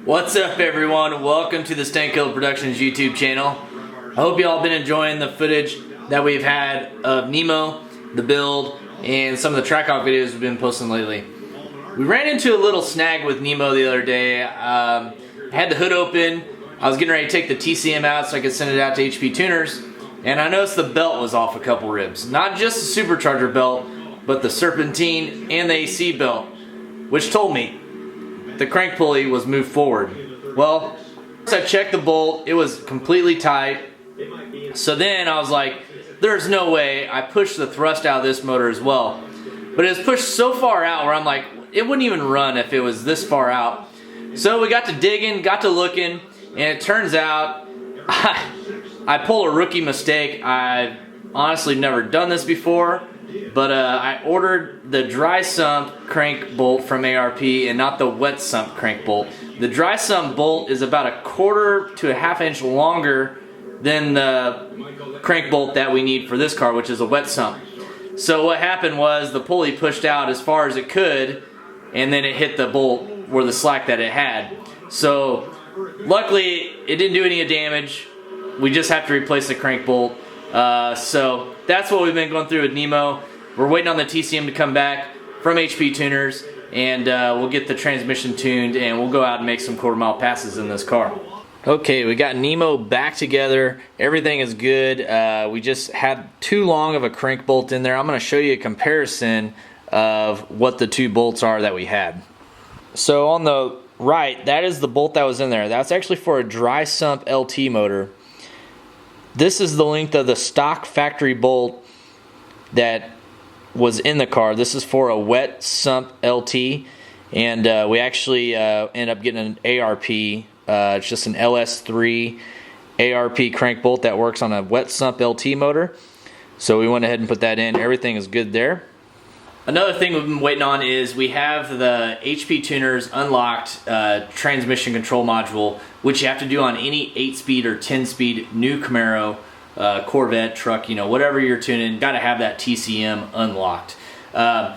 What's up, everyone? Welcome to the Stangkilr Productions YouTube channel. I hope you all been enjoying the footage that we've had of Nemo, the build, and some of the track out videos we've been posting lately. We ran into a little snag with Nemo the other day. I had the hood open. I was getting ready to take the TCM out so I could send it out to HP tuners, and I noticed the belt was off a couple ribs. Not just the supercharger belt, but the serpentine and the AC belt, which told me the crank pulley was moved forward. Well, once I checked the bolt, it was completely tight. So then I was like, there's no way. I pushed the thrust out of this motor as well. But it was pushed so far out where I'm like, it wouldn't even run if it was this far out. So we got to digging, got to looking, and it turns out I pulled a rookie mistake. I've honestly never done this before. But I ordered the dry sump crank bolt from ARP and not the wet sump crank bolt. The dry sump bolt is about 1/4 to 1/2 inch longer than the crank bolt that we need for this car, which is a wet sump. So what happened was the pulley pushed out as far as it could, and then it hit the bolt where the slack that it had. So luckily it didn't do any damage. We just have to replace the crank bolt. So that's what we've been going through with Nemo. We're waiting on the TCM to come back from HP tuners, and we'll get the transmission tuned, and we'll go out and make some 1/4 mile passes in this car. Okay, we got Nemo back together. Everything is good. We just had too long of a crank bolt in there. I'm going to show you a comparison of what the two bolts are that we had. So on the right, that is the bolt that was in there. That's actually for a dry sump LT motor. This is the length of the stock factory bolt that was in the car. This is for a wet sump LT, and we actually end up getting an ARP. It's just an LS3 ARP crank bolt that works on a wet sump LT motor. So we went ahead and put that in. Everything is good there. Another thing we've been waiting on is we have the HP tuners unlocked transmission control module, which you have to do on any 8-speed or 10-speed new Camaro, Corvette, truck, you know, whatever you're tuning, got to have that TCM unlocked. A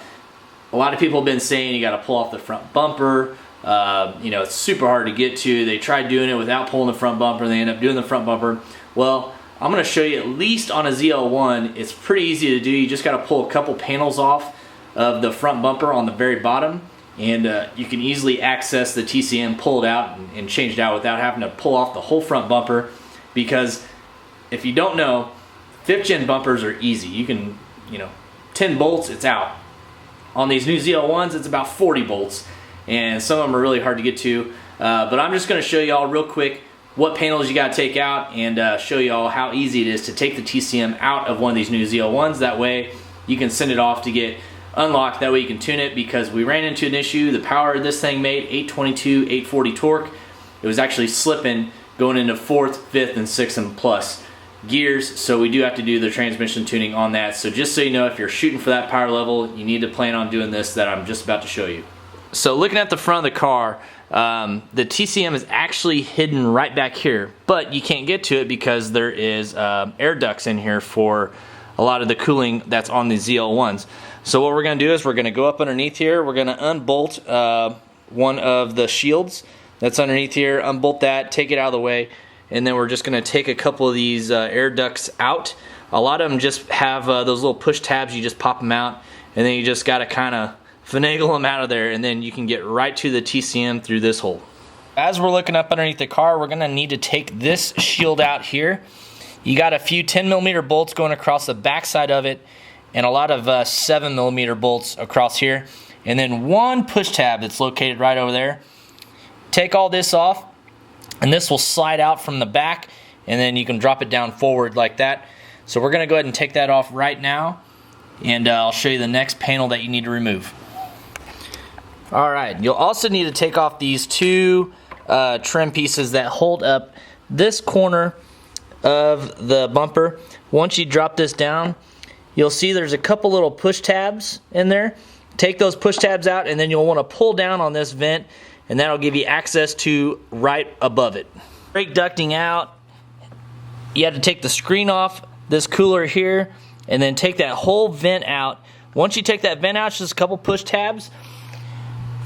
lot of people have been saying you got to pull off the front bumper. You know, it's super hard to get to. They tried doing it without pulling the front bumper. They end up doing the front bumper. Well, I'm going to show you, at least on a ZL1, it's pretty easy to do. You just got to pull a couple panels off of the front bumper on the very bottom, and you can easily access the TCM, pull it out, and change it out without having to pull off the whole front bumper. Because if you don't know, 5th gen bumpers are easy. You can, 10 bolts, it's out. On these new ZL1s, it's about 40 bolts, and some of them are really hard to get to. But I'm just going to show you all real quick what panels you got to take out, and show you all how easy it is to take the TCM out of one of these new ZL1s. That way you can send it off to get unlocked. That way you can tune it, because we ran into an issue. The power this thing made 822, 840 torque. It was actually slipping going into 4th, 5th, and 6th and plus gears. So we do have to do the transmission tuning on that. So just so you know, if you're shooting for that power level, you need to plan on doing this that I'm just about to show you. So looking at the front of the car, the TCM is actually hidden right back here, but you can't get to it because there is air ducts in here for a lot of the cooling that's on the ZL1s. So what we're going to do is we're going to go up underneath here. We're going to unbolt one of the shields that's underneath here, unbolt that, take it out of the way, and then we're just going to take a couple of these air ducts out. A lot of them just have those little push tabs. You just pop them out, and then you just got to kind of finagle them out of there, and then you can get right to the TCM through this hole. As we're looking up underneath the car, we're going to need to take this shield out here. You got a few 10mm bolts going across the backside of it, and a lot of 7mm bolts across here, and then one push tab that's located right over there. Take all this off, and this will slide out from the back, and then you can drop it down forward like that. So we're going to go ahead and take that off right now, and I'll show you the next panel that you need to remove. Alright, you'll also need to take off these two trim pieces that hold up this corner of the bumper. Once you drop this down, you'll see there's a couple little push tabs in there. Take those push tabs out, and then you'll want to pull down on this vent, and that'll give you access to right above it. Brake ducting out, you have to take the screen off this cooler here, and then take that whole vent out. Once you take that vent out, just a couple push tabs.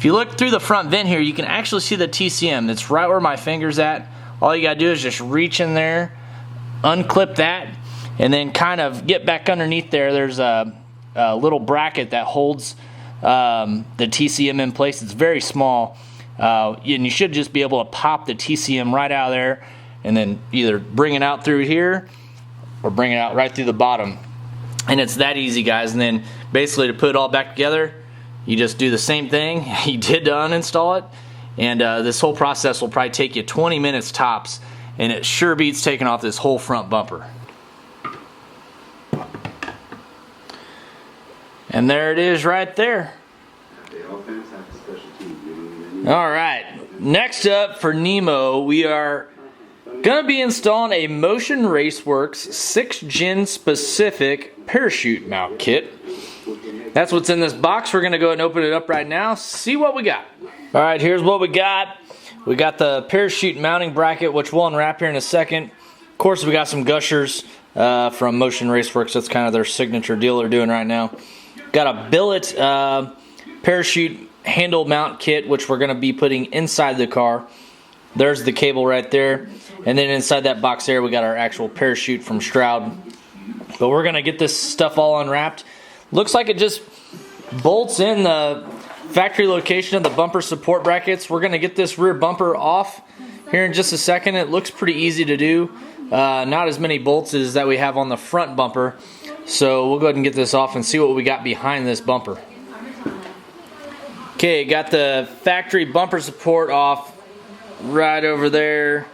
If you look through the front vent here, you can actually see the TCM. It's right where my finger's at. All you gotta do is just reach in there, unclip that, and then kind of get back underneath there. There's a little bracket that holds the TCM in place. It's very small, and you should just be able to pop the TCM right out of there and then either bring it out through here or bring it out right through the bottom. And it's that easy, guys. And then basically to put it all back together, you just do the same thing you did to uninstall it. And this whole process will probably take you 20 minutes tops, and it sure beats taking off this whole front bumper. And there it is right there. Alright, next up for Nemo, we are going to be installing a Motion Raceworks 6th Gen specific parachute mount kit. That's what's in this box. We're going to go ahead and open it up right now, see what we got. Alright, here's what we got. We got the parachute mounting bracket, which we'll unwrap here in a second. Of course, we got some gushers from Motion Raceworks. That's kind of their signature deal they're doing right now. Got a billet parachute handle mount kit, which we're going to be putting inside the car. There's the cable right there. And then inside that box there, we got our actual parachute from Stroud. But we're going to get this stuff all unwrapped. Looks like it just bolts in the factory location of the bumper support brackets. We're going to get this rear bumper off here in just a second. It looks pretty easy to do. Not as many bolts as that we have on the front bumper. So we'll go ahead and get this off and see what we got behind this bumper. Okay, got the factory bumper support off right over there.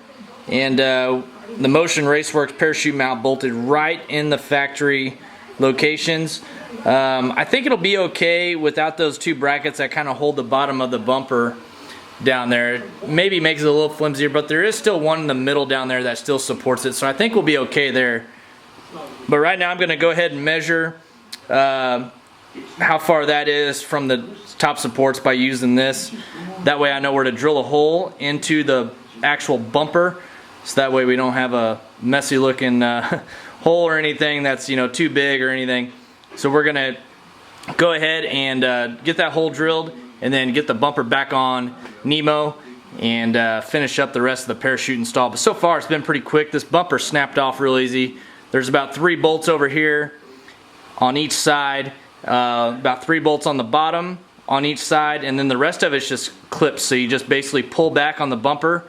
And the Motion Raceworks parachute mount bolted right in the factory locations. I think it'll be okay without those two brackets that kind of hold the bottom of the bumper down there. Maybe makes it a little flimsier, but there is still one in the middle down there that still supports it, so I think we'll be okay there. But right now I'm going to go ahead and measure how far that is from the top supports by using this. That way I know where to drill a hole into the actual bumper, so that way we don't have a messy looking hole or anything that's, you know, too big or anything. So we're going to go ahead and get that hole drilled and then get the bumper back on Nemo and finish up the rest of the parachute install. But so far it's been pretty quick. This bumper snapped off real easy. There's about 3 bolts over here on each side, about 3 bolts on the bottom on each side, and then the rest of it's just clips. So you just basically pull back on the bumper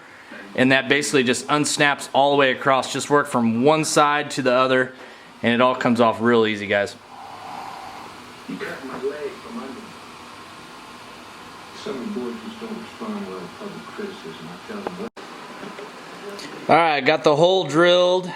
and that basically just unsnaps all the way across. Just work from one side to the other and it all comes off real easy, guys. Alright, got the hole drilled.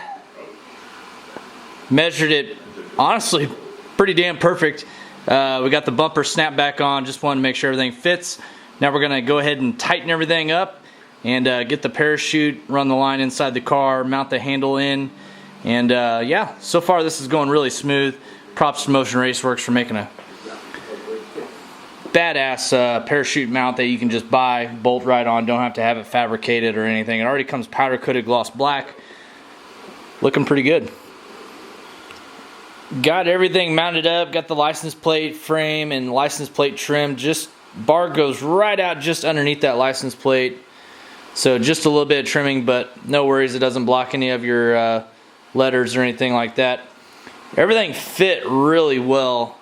Measured it, honestly, pretty damn perfect. We got the bumper snapped back on. Just wanted to make sure everything fits. Now we're going to go ahead and tighten everything up and get the parachute, run the line inside the car, mount the handle in. And yeah, so far this is going really smooth. Props to Motion Raceworks for making a badass parachute mount that you can just buy, bolt right on. Don't have to have it fabricated or anything. It already comes powder coated gloss black. Looking pretty good. Got everything mounted up, got the license plate frame and license plate trim. Just bar goes right out just underneath that license plate. So just a little bit of trimming, but no worries, it doesn't block any of your letters or anything like that. Everything fit really well.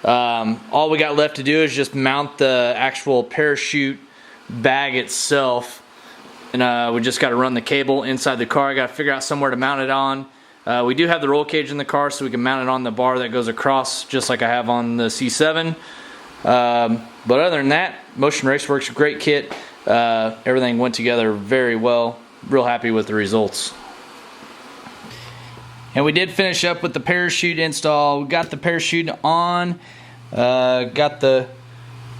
All we got left to do is just mount the actual parachute bag itself. And we just got to run the cable inside the car. I got to figure out somewhere to mount it on. We do have the roll cage in the car, so we can mount it on the bar that goes across, just like I have on the C7. But other than that, Motion Raceworks, great kit. Everything went together very well. Real happy with the results. And we did finish up with the parachute install. We got the parachute on, got the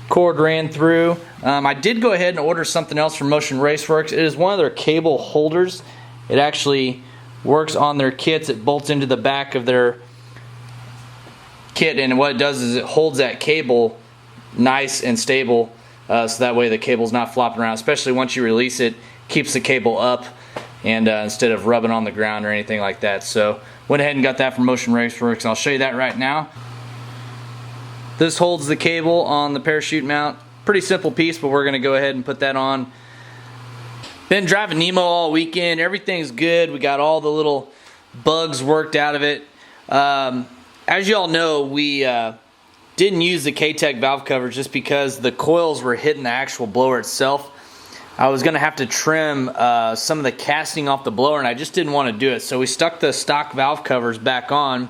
cord ran through. I did go ahead and order something else from Motion Raceworks. It is one of their cable holders. It actually works on their kits. It bolts into the back of their kit, and what it does is it holds that cable nice and stable, so that way the cable's not flopping around, especially once you release it. Keeps the cable up and instead of rubbing on the ground or anything like that. So went ahead and got that from Motion Raceworks, and I'll show you that right now. This holds the cable on the parachute mount Pretty simple piece, but we're going to go ahead and put that on. Been driving Nemo all weekend. Everything's good. We got all the little bugs worked out of it. As you all know, we didn't use the K-Tech valve covers just because the coils were hitting the actual blower itself. I was going to have to trim some of the casting off the blower, and I just didn't want to do it. So we stuck the stock valve covers back on,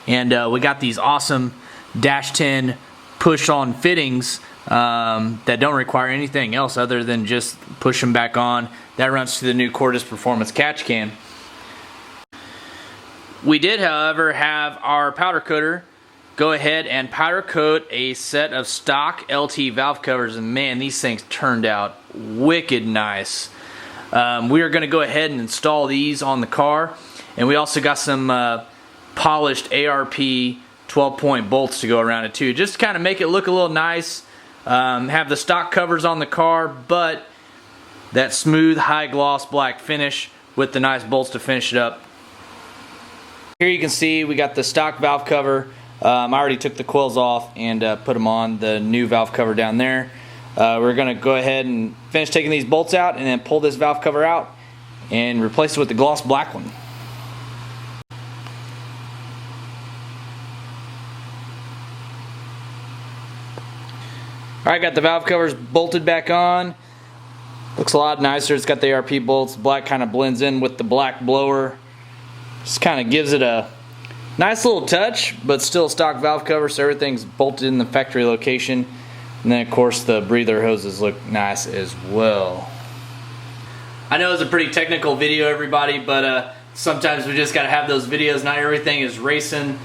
and we got these awesome Dash 10 push-on fittings that don't require anything else other than just push them back on. That runs to the new Cordis Performance catch can. We did, however, have our powder coater go ahead and powder coat a set of stock LT valve covers, and man, these things turned out wicked nice. We are going to go ahead and install these on the car, and we also got some polished ARP 12-point bolts to go around it too, just to kind of make it look a little nice. Have the stock covers on the car, but that smooth high gloss black finish with the nice bolts to finish it up. Here you can see we got the stock valve cover. I already took the coils off and put them on the new valve cover down there. We're going to go ahead and finish taking these bolts out and then pull this valve cover out and replace it with the gloss black one. Alright, got the valve covers bolted back on. Looks a lot nicer. It's got the ARP bolts. Black kind of blends in with the black blower. Just kind of gives it a nice little touch, but still stock valve cover, so everything's bolted in the factory location. And then of course the breather hoses look nice as well. I know it's a pretty technical video, everybody, but sometimes we just got to have those videos. Not everything is racing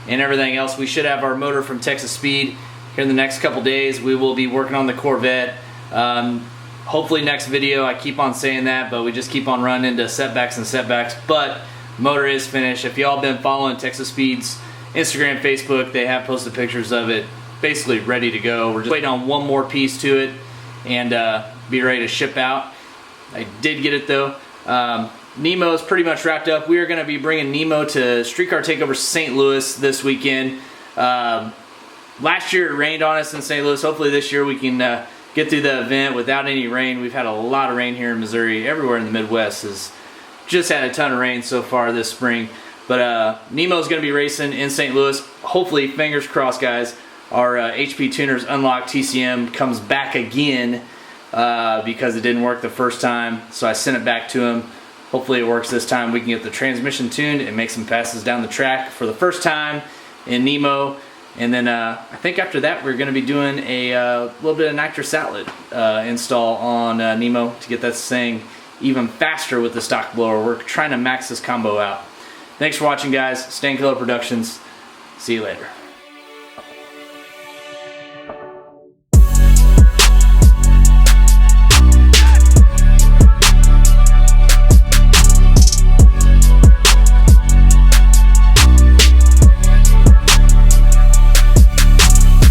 and everything else. We should have our motor from Texas Speed here in the next couple days. We will be working on the Corvette. Hopefully next video. I keep on saying that, but we just keep on running into setbacks and setbacks. But motor is finished. If y'all been following Texas Speed's Instagram, Facebook, they have posted pictures of it basically ready to go. We're just waiting on one more piece to it and be ready to ship out. I did get it though. Nemo is pretty much wrapped up. We are going to be bringing Nemo to Streetcar Takeover St. Louis this weekend. Last year it rained on us in St. Louis. Hopefully this year we can get through the event without any rain. We've had a lot of rain here in Missouri. Everywhere in the Midwest has just had a ton of rain so far this spring. But Nemo's going to be racing in St. Louis. Hopefully, fingers crossed, guys, our HP Tuners Unlocked TCM comes back again because it didn't work the first time. So I sent it back to him. Hopefully it works this time. We can get the transmission tuned and make some passes down the track for the first time in Nemo. And then I think after that we're going to be doing a little bit of nitrous outlet install on Nemo to get that thing even faster with the stock blower. We're trying to max this combo out. Thanks for watching, guys. Stangkilr Productions. See you later.